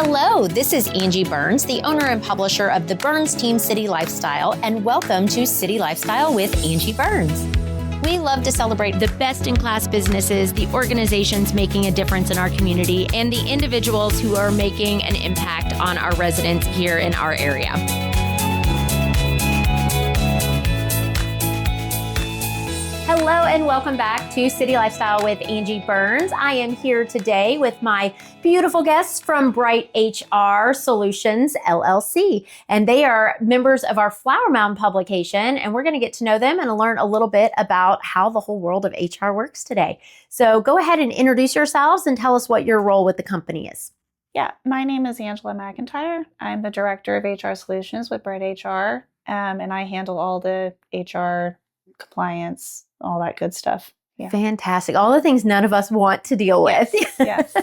Hello, this is Angi Burns, the owner and publisher of the Burns Team City Lifestyle, and welcome to City Lifestyle with Angi Burns. We love to celebrate the best-in-class businesses, the organizations making a difference in our community, and the individuals who are making an impact on our residents here in our area. Hello and welcome back to City Lifestyle with Angi Burns. I am here today with my beautiful guests from Bright HR Solutions, LLC. And they are members of our Flower Mound publication. And we're going to get to know them and learn a little bit about how the whole world of HR works today. So go ahead and introduce yourselves and tell us what your role with the company is. Yeah, my name is Angela McIntyre. I'm the Director of HR Solutions with Bright HR. And I handle all the HR compliance, all that good stuff. Yeah. Fantastic. All the things none of us want to deal with. Yes.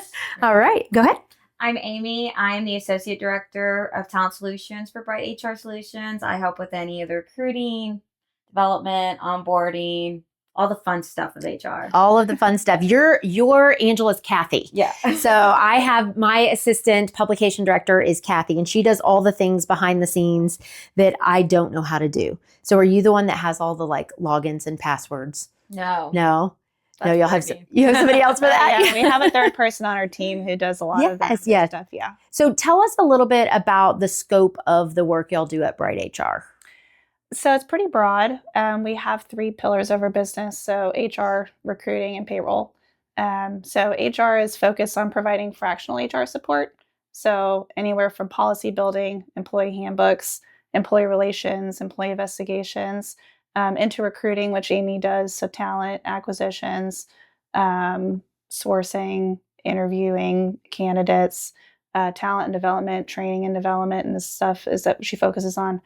All right, go ahead. I'm Aimee. I'm the Associate Director of Talent Solutions for Bright HR Solutions. I help with any of the recruiting, development, onboarding, all the fun stuff of HR. All of the fun stuff. Your Angela's Kathy. Yeah. So I have my assistant publication director is Kathy, and she does all the things behind the scenes that I don't know how to do. So are you the one that has all the logins and passwords? No. No, you have me. somebody else for that. Yeah, we have a third person on our team who does a lot of that stuff. Yeah. So tell us a little bit about the scope of the work y'all do at Bright HR. So it's pretty broad. We have 3 pillars of our business. So HR, recruiting, and payroll. So HR is focused on providing fractional HR support. So anywhere from policy building, employee handbooks, employee relations, employee investigations, into recruiting, which Aimee does. So talent acquisitions, sourcing, interviewing candidates, talent and development, training and development, and this stuff is that she focuses on.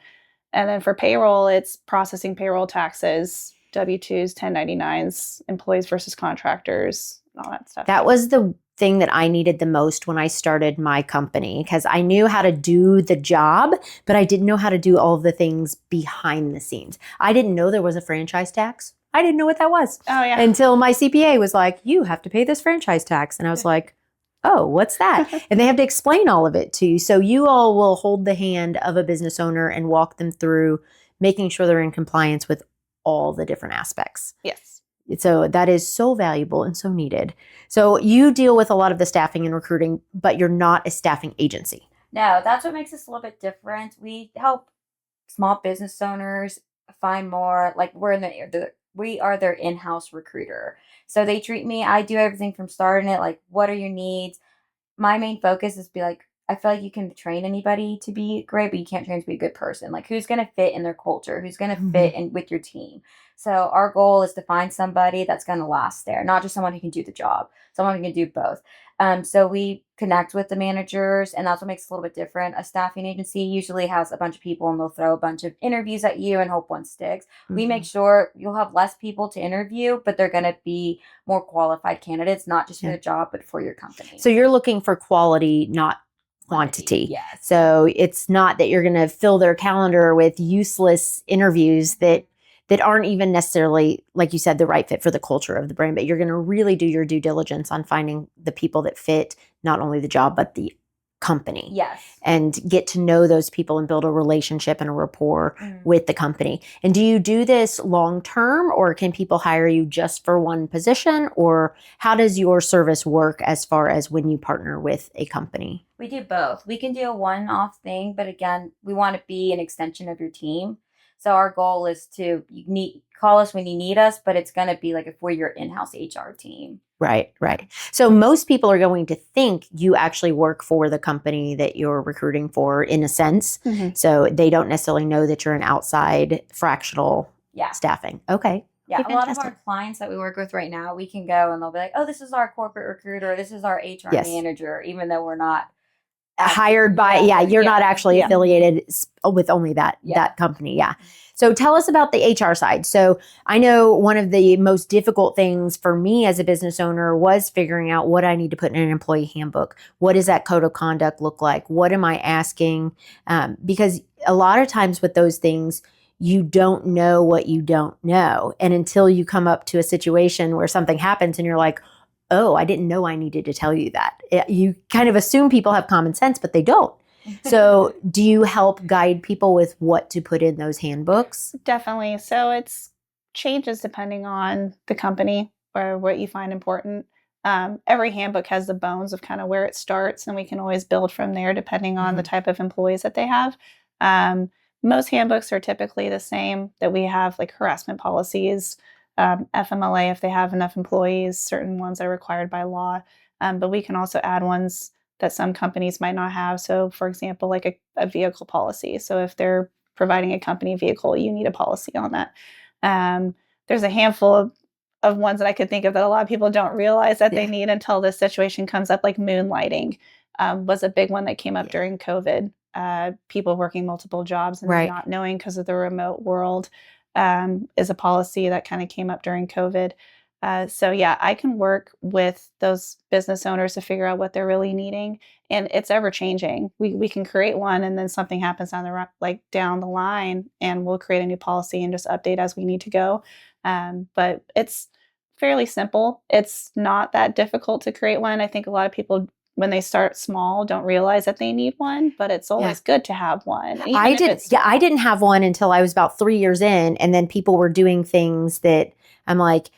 And then for payroll, it's processing payroll taxes, W-2s, 1099s, employees versus contractors, and all that stuff. That was the thing that I needed the most when I started my company, because I knew how to do the job, but I didn't know how to do all of the things behind the scenes. I didn't know there was a franchise tax. I didn't know what that was. Oh, yeah. Until my CPA was like, you have to pay this franchise tax. And I was like, oh, what's that? And they have to explain all of it to you. So you all will hold the hand of a business owner and walk them through making sure they're in compliance with all the different aspects. Yes. So that is so valuable and so needed. So you deal with a lot of the staffing and recruiting, but you're not a staffing agency. No, that's what makes us a little bit different. We help small business owners find more, we are their in-house recruiter. So they treat me, I do everything from starting it, like, what are your needs? My main focus is I feel like you can train anybody to be great, but you can't train to be a good person. Like, who's going to fit in their culture? Who's going to fit in with your team? So our goal is to find somebody that's going to last there, not just someone who can do the job, someone who can do both. So we connect with the managers, and that's what makes it a little bit different. A staffing agency usually has a bunch of people, and they'll throw a bunch of interviews at you and hope one sticks. Mm-hmm. We make sure you'll have less people to interview, but they're going to be more qualified candidates, not just for the job, but for your company. So you're looking for quality, not quantity. Yes. So it's not that you're going to fill their calendar with useless interviews that aren't even necessarily, like you said, the right fit for the culture of the brand, but you're going to really do your due diligence on finding the people that fit not only the job, but the company. Yes. And get to know those people and build a relationship and a rapport with the company. And do you do this long term, or can people hire you just for one position? Or how does your service work as far as when you partner with a company? We do both. We can do a one-off thing, but again, we want to be an extension of your team. So our goal is to call us when you need us, but it's going to be like if we're your in-house HR team. Right. So most people are going to think you actually work for the company that you're recruiting for, in a sense. Mm-hmm. So they don't necessarily know that you're an outside fractional staffing. Okay. Yeah, a lot of our clients that we work with right now, we can go and they'll be like, oh, this is our corporate recruiter, this is our HR manager, even though we're not hired by, you're not actually affiliated with only that company. Yeah. So tell us about the HR side. So I know one of the most difficult things for me as a business owner was figuring out what I need to put in an employee handbook. What does that code of conduct look like? What am I asking? Because a lot of times with those things, you don't know what you don't know. And until you come up to a situation where something happens and you're like, oh, I didn't know I needed to tell you that. You kind of assume people have common sense, but they don't. So do you help guide people with what to put in those handbooks? Definitely. So it's changes depending on the company or what you find important. Every handbook has the bones of kind of where it starts, and we can always build from there depending on the type of employees that they have. Most handbooks are typically the same, that we have like harassment policies, FMLA if they have enough employees, certain ones that are required by law. But we can also add ones that some companies might not have. So, for example, like a vehicle policy. So if they're providing a company vehicle, you need a policy on that. There's a handful of ones that I could think of that a lot of people don't realize that they need until this situation comes up, like moonlighting was a big one that came up during COVID. People working multiple jobs and not knowing because of the remote world is a policy that kind of came up during COVID. So yeah, I can work with those business owners to figure out what they're really needing, and it's ever changing. We can create one, and then something happens down the line, and we'll create a new policy and just update as we need to go. But it's fairly simple. It's not that difficult to create one. I think a lot of people, when they start small, don't realize that they need one, but it's always good to have one. I didn't have one until I was about 3 years in, and then people were doing things that I'm like,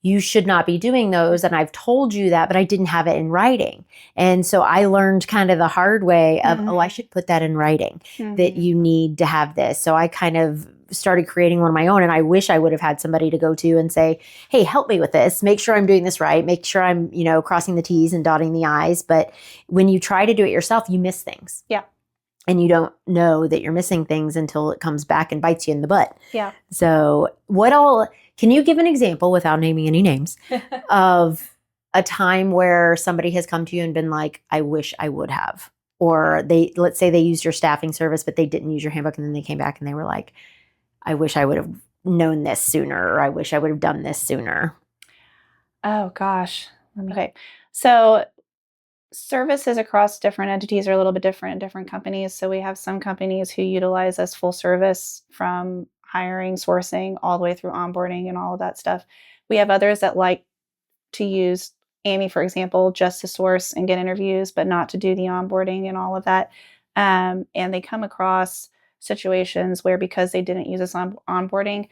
you should not be doing those. And I've told you that, but I didn't have it in writing. And so I learned kind of the hard way of, oh, I should put that in writing, that you need to have this. So I kind of started creating one of my own. And I wish I would have had somebody to go to and say, hey, help me with this. Make sure I'm doing this right. Make sure I'm, crossing the T's and dotting the I's. But when you try to do it yourself, you miss things. Yeah. And you don't know that you're missing things until it comes back and bites you in the butt. Yeah. So can you give an example, without naming any names, of a time where somebody has come to you and been like, I wish I would have? Or let's say they used your staffing service, but they didn't use your handbook, and then they came back and they were like, I wish I would have known this sooner, or I wish I would have done this sooner. Oh gosh. Okay. So services across different entities are a little bit different in different companies. So we have some companies who utilize us full service, from hiring, sourcing, all the way through onboarding and all of that stuff. We have others that like to use Aimee, for example, just to source and get interviews, but not to do the onboarding and all of that. And they come across situations where, because they didn't use us on onboarding,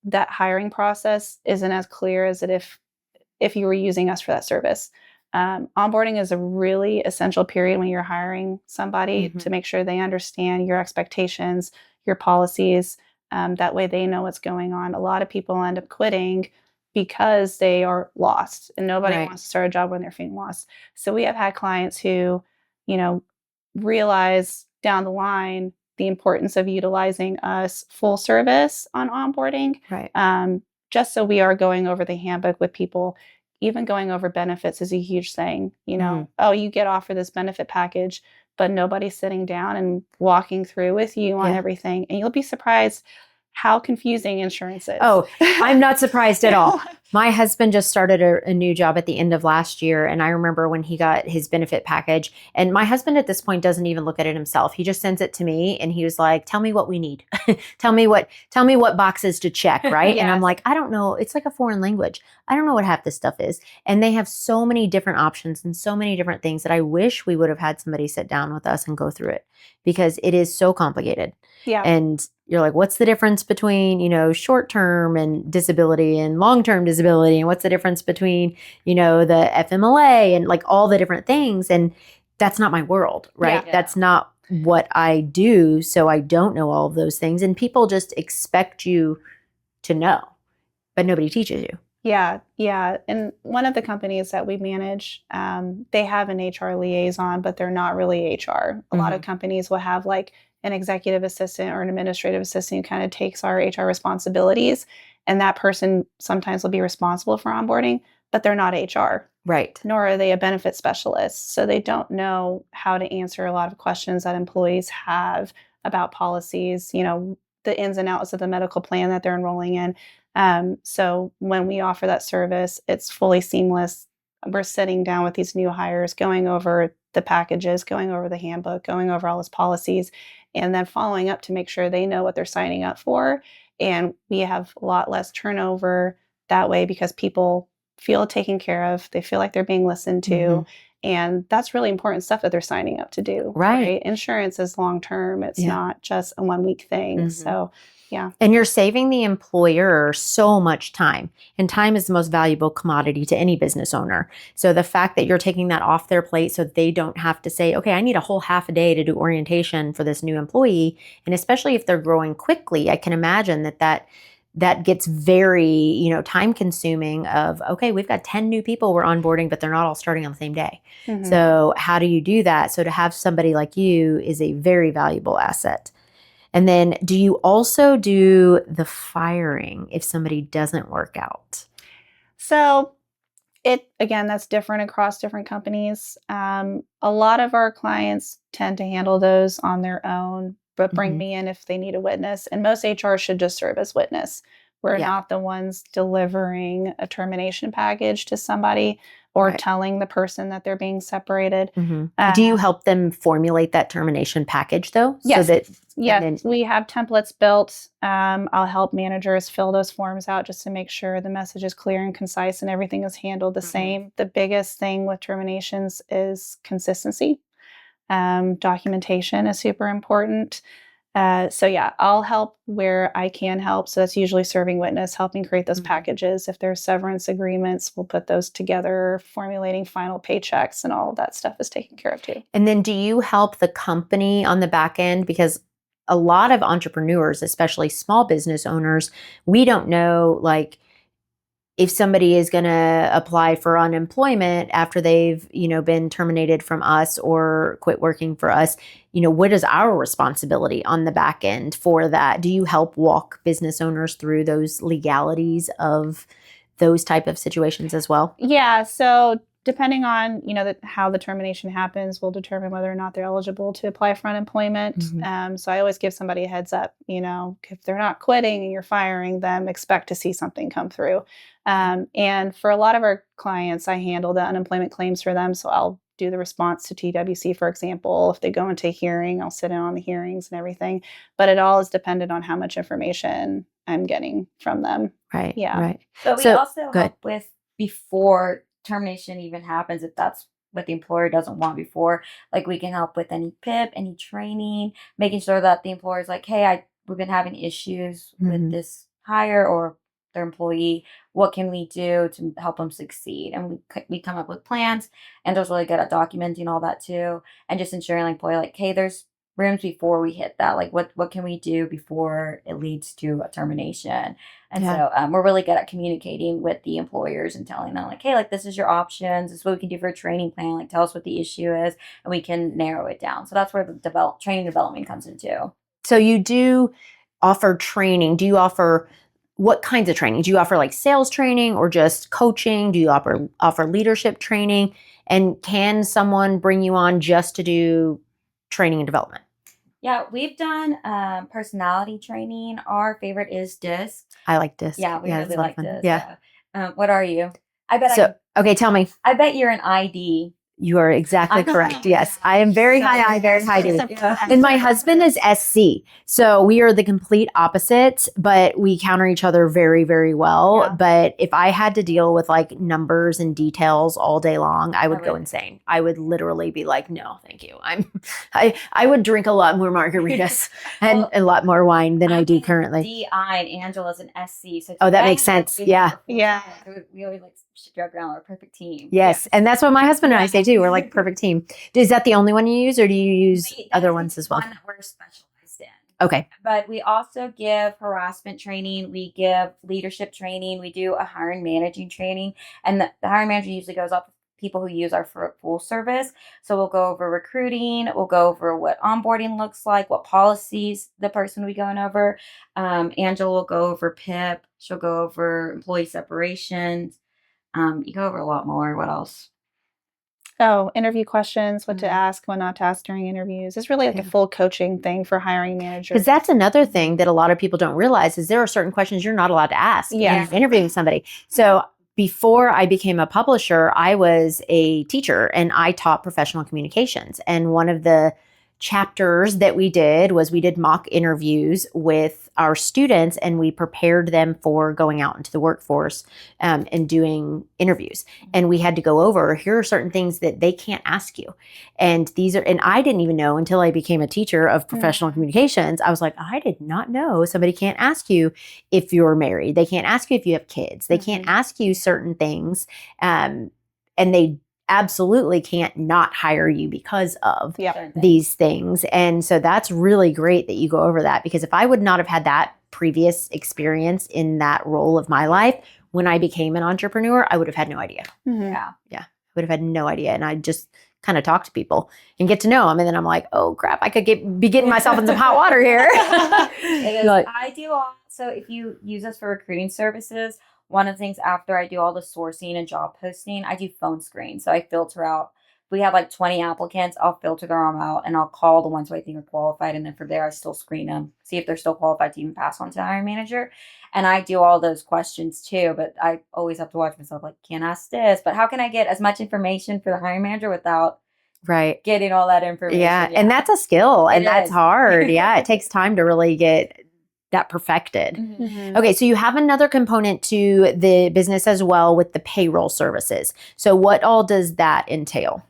that hiring process isn't as clear as if you were using us for that service. Onboarding is a really essential period when you're hiring somebody to make sure they understand your expectations, your policies. That way they know what's going on. A lot of people end up quitting because they are lost, and nobody wants to start a job when they're feeling lost. So we have had clients who, realize down the line the importance of utilizing us full service on onboarding. Right. Just so we are going over the handbook with people. Even going over benefits is a huge thing. Oh, you get offered this benefit package, but nobody's sitting down and walking through with you on everything. And you'll be surprised how confusing insurance is. Oh, I'm not surprised at all. My husband just started a new job at the end of last year. And I remember when he got his benefit package, and my husband at this point doesn't even look at it himself. He just sends it to me, and he was like, tell me what we need. tell me what boxes to check. Right. And I'm like, I don't know. It's like a foreign language. I don't know what half this stuff is. And they have so many different options and so many different things that I wish we would have had somebody sit down with us and go through it, because it is so complicated. Yeah. And you're like, what's the difference between, short-term and disability and long-term disability? And what's the difference between, the FMLA and like all the different things? And that's not my world, right? Yeah. That's not what I do. So I don't know all of those things. And people just expect you to know, but nobody teaches you. Yeah. Yeah. And one of the companies that we manage, they have an HR liaison, but they're not really HR. A lot of companies will have like an executive assistant or an administrative assistant who kind of takes our HR responsibilities. And that person sometimes will be responsible for onboarding, but they're not HR. Right. Nor are they a benefit specialist. So they don't know how to answer a lot of questions that employees have about policies, the ins and outs of the medical plan that they're enrolling in. So when we offer that service, it's fully seamless. We're sitting down with these new hires, going over the packages, going over the handbook, going over all those policies, and then following up to make sure they know what they're signing up for. And we have a lot less turnover that way, because people feel taken care of. They feel like they're being listened to. Mhm. And that's really important stuff that they're signing up to do. Right. Insurance is long term. It's Yeah. not just a 1 week thing. Mhm. So, yeah. And you're saving the employer so much time. And time is the most valuable commodity to any business owner. So the fact that you're taking that off their plate so they don't have to say, okay, I need a whole half a day to do orientation for this new employee. And especially if they're growing quickly, I can imagine that gets very, time consuming of, okay, we've got 10 new people we're onboarding, but they're not all starting on the same day. Mhm. So how do you do that? So to have somebody like you is a very valuable asset. And then do you also do the firing if somebody doesn't work out? So that's different across different companies. A lot of our clients tend to handle those on their own, but bring Mhm. me in if they need a witness. And most HR should just serve as witness. We're Yeah. not the ones delivering a termination package to somebody or Right. telling the person that they're being separated. Mhm. Do you help them formulate that termination package though? Yes. So that, Yes, and then- we have templates built. I'll help managers fill those forms out just to make sure the message is clear and concise and everything is handled the Mhm. same. The biggest thing with terminations is consistency. Documentation is super important. I'll help where I can help. So that's usually serving witness, helping create those Mhm. packages. If there's severance agreements, we'll put those together, formulating final paychecks, and all of that stuff is taken care of too. And then do you help the company on the back end? Because a lot of entrepreneurs, especially small business owners, we don't know, like, if somebody is going to apply for unemployment after they've, been terminated from us or quit working for us, what is our responsibility on the back end for that? Do you help walk business owners through those legalities of those type of situations as well? Yeah. So depending on how the termination happens, will determine whether or not they're eligible to apply for unemployment. Mhm. So I always give somebody a heads up. If they're not quitting and you're firing them, expect to see something come through. And for a lot of our clients, I handle the unemployment claims for them. So I'll do the response to TWC, for example. If they go into hearing, I'll sit in on the hearings and everything. But it all is dependent on how much information I'm getting from them. Right. Yeah. Right. But we So, also go ahead. help with before termination even happens, if that's what the employer doesn't want before. Like we can help with any PIP, any training, making sure that the employer's like, hey, we've been having issues Mhm. with this hire or their employee. What can we do to help them succeed? And we come up with plans. And Angel's really good at documenting all that too, and just ensuring like, boy, like, hey, there's rooms before we hit that. Like, what can we do before it leads to a termination? And Yeah. so we're really good at communicating with the employers and telling them like, hey, like this is your options. This is what we can do for a training plan. Like tell us what the issue is and we can narrow it down. So that's where the training development comes into. So you do offer training. Do you offer what kinds of training? Do you offer like sales training or just coaching? Do you offer leadership training? And can someone bring you on just to do training and development? Yeah, we've done personality training. Our favorite is DISC. I like DISC. Yeah, we it's really a lot of like fun. DISC. Yeah. What are you? I bet So, okay, tell me. I bet you're an ID. You are exactly correct. Yes, I am very high I, very high D. And my husband is SC. So we are the complete opposites, but we counter each other very, very well. Yeah. But if I had to deal with like numbers and details all day long, I would go insane. I would literally be like, no, thank you. I would drink a lot more margaritas and Well, a lot more wine than I do currently. DI and Angela's an SC. So Oh, that today, makes sense. we Yeah. have a full Yeah. team. We always like joke around. We're a perfect team. Yes. And that's what my husband and I say too. We're like perfect team. Is that the only one you use or do you use That other is ones the as well? one that we're specialized in. Okay. But we also give harassment training. We give leadership training. We do a hiring managing training. And the hiring manager usually goes up with people who use our full service. So we'll go over recruiting. We'll go over what onboarding looks like, what policies the person will be going over. Angela will go over PIP. She'll go over employee separations. You go over a lot more. What else? Oh, interview questions, what to Mhm. ask, what not to ask during interviews. It's really like a Yeah. full coaching thing for hiring managers. Because that's another thing that a lot of people don't realize is there are certain questions you're not allowed to ask when Yeah. you're interviewing somebody. So before I became a publisher, I was a teacher and I taught professional communications. And one of the chapters that we did was we did mock interviews with our students, and we prepared them for going out into the workforce and doing interviews. And we had to go over, here are certain things that they can't ask you. And I didn't even know until I became a teacher of professional communications. I was like, I did not know somebody can't ask you if you're married. They can't ask you if you have kids. They can't ask you certain things. And they absolutely can't not hire you because of these things. And so that's really great that you go over that, because if I would not have had that previous experience in that role of my life, when I became an entrepreneur, I would have had no idea. Yeah. I would have had no idea. And I just kind of talk to people and get to know them. And then I'm like, oh crap, I could be getting myself in some hot water here. It is. I do so if you use us for recruiting services, one of the things after I do all the sourcing and job posting, I do phone screen. So I filter out, we have like 20 applicants, I'll filter them out and I'll call the ones who I think are qualified. And then from there, I still screen them, see if they're still qualified to even pass on to the hiring manager. And I do all those questions too, but I always have to watch myself, like, can't ask this, but how can I get as much information for the hiring manager without getting all that information? Yeah. And that's a skill and that's hard. Yeah. It takes time to really get that perfected. Okay. So you have another component to the business as well with the payroll services. So what all does that entail?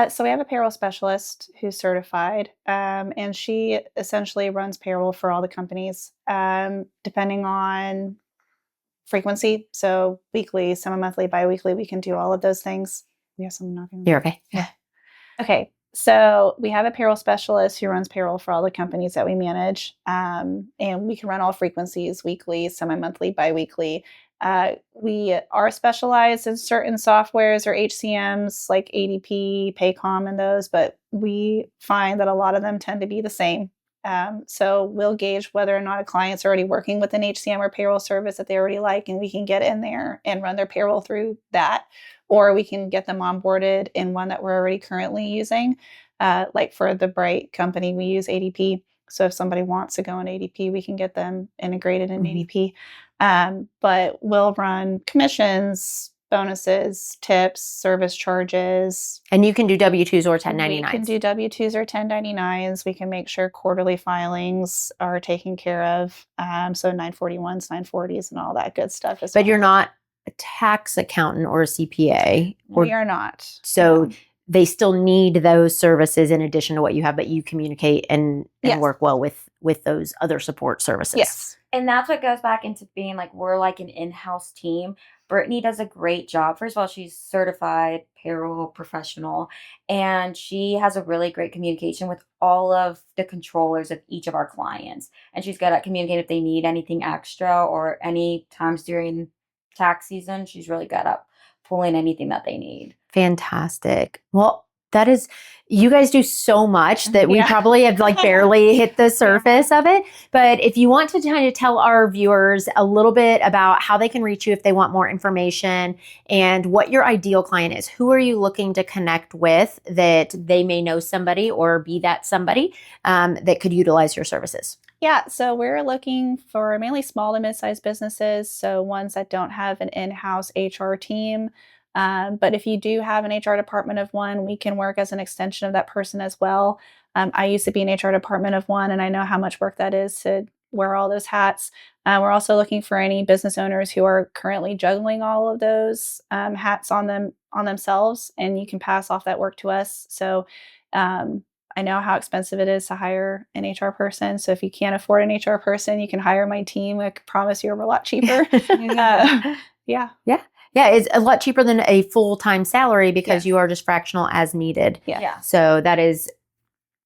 So we have a payroll specialist who's certified, and she essentially runs payroll for all the companies, depending on frequency. So weekly, semi-monthly, bi-weekly, we can do all of those things. We have someone knocking. You're okay. Yeah. Okay. So we have a payroll specialist who runs payroll for all the companies that we manage, and we can run all frequencies, weekly, semi-monthly, bi-weekly. We are specialized in certain softwares or HCMs like ADP, Paycom, and those, but we find that a lot of them tend to be the same. So we'll gauge whether or not a client's already working with an HCM or payroll service that they already like, and we can get in there and run their payroll through that, or we can get them onboarded in one that we're already currently using. Like for the Bright company, we use ADP. So if somebody wants to go in ADP, we can get them integrated in ADP. But we'll run commissions, bonuses, tips, service charges. And you can do W-2s or 1099s. We can do W-2s or 1099s. We can make sure quarterly filings are taken care of. So 941s, 940s, and all that good stuff. But you're not a tax accountant or a CPA. We are not. So they still need those services in addition to what you have, but you communicate and work well with those other support services. Yes. And that's what goes back into being like, we're like an in-house team. Brittany does a great job. First of all, she's certified payroll professional, and she has a really great communication with all of the controllers of each of our clients. And she's good at communicating if they need anything extra, or any times during tax season, she's really good at pulling anything that they need. Fantastic. Well, you guys do so much that we probably have like barely hit the surface of it. But if you want to kind of tell our viewers a little bit about how they can reach you if they want more information, and what your ideal client is, who are you looking to connect with that they may know somebody or be that somebody that could utilize your services? Yeah, so we're looking for mainly small to mid-sized businesses, so ones that don't have an in-house HR team. But if you do have an HR department of one, we can work as an extension of that person as well. I used to be an HR department of one, and I know how much work that is to wear all those hats. We're also looking for any business owners who are currently juggling all of those hats on themselves, and you can pass off that work to us. So I know how expensive it is to hire an HR person. So if you can't afford an HR person, you can hire my team. I promise you, we're a lot cheaper. Yeah, it's a lot cheaper than a full-time salary because you are just fractional as needed. Yeah. So that is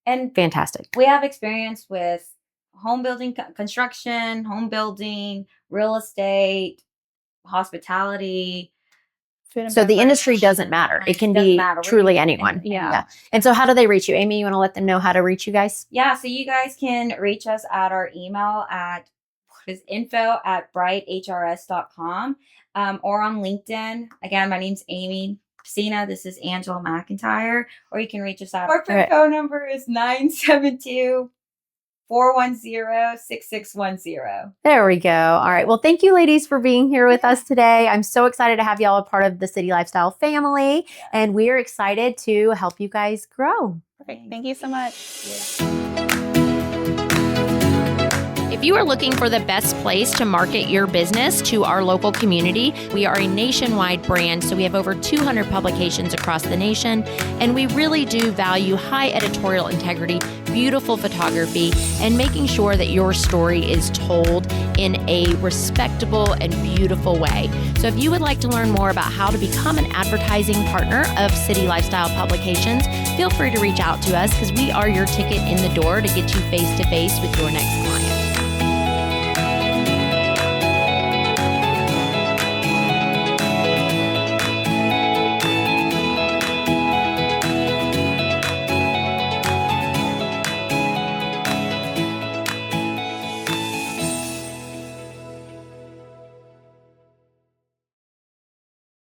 fantastic. We have experience with home building, construction, home building, real estate, hospitality. So the industry doesn't matter. It can be truly anyone. Yeah. And so how do they reach you? Aimee, you want to let them know how to reach you guys? Yeah, so you guys can reach us at our email at info@brighthrs.com. Or on LinkedIn. Again, my name's Aimee Pecina. This is Angela McIntyre. Or you can reach us at our phone number is 972-410-6610. There we go. All right. Well, thank you, ladies, for being here with us today. I'm so excited to have y'all a part of the City Lifestyle family, and we are excited to help you guys grow. Perfect. Thank you so much. If you are looking for the best place to market your business to our local community, we are a nationwide brand, so we have over 200 publications across the nation, and we really do value high editorial integrity, beautiful photography, and making sure that your story is told in a respectable and beautiful way. So if you would like to learn more about how to become an advertising partner of City Lifestyle Publications, feel free to reach out to us because we are your ticket in the door to get you face-to-face with your next client.